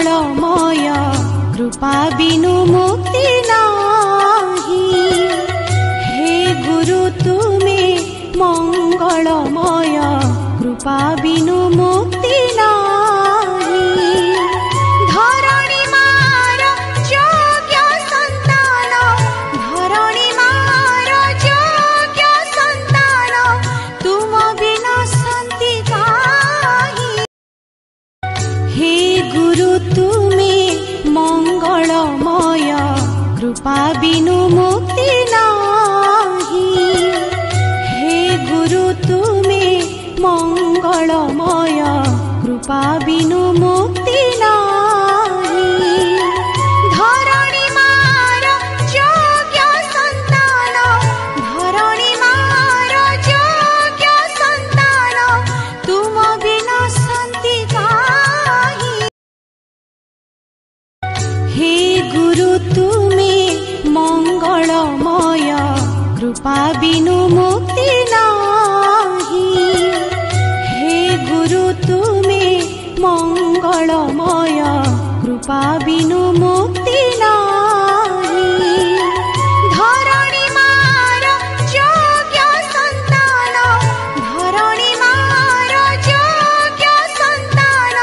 मंगलमय कृपा बिनु मुक्ति नाही। हे गुरु तुमे मंगलमय कृपा बिनु मुक्ति नाही। धरणी मार योग्य संतान, धरणी मार योग्य संतान, तुम बिना शांति काहि। हे गुरु तुमे मंगलमय कृपा बिनु मुक्ति नाही। हे गुरु तुमे मंगलमय कृपा बिनु मुक्ति नाही। धरणी मार योग्य संतान, धरणी मार योग्य संतान, तुम बिना शांति काहि। हे गुरु तुमे मंगलमय कृपा बिनु मुक्ति नाही। हे गुरु तुमे मंगलमय कृपा बिनु मुक्ति नाही। धरणी मार योग्य संतान, धरणी मार योग्य संतान,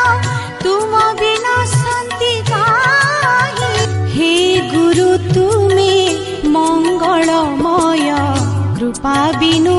तुम बिना शांति काहि। हे गुरु तुमे मंगलमय कृपा बिनु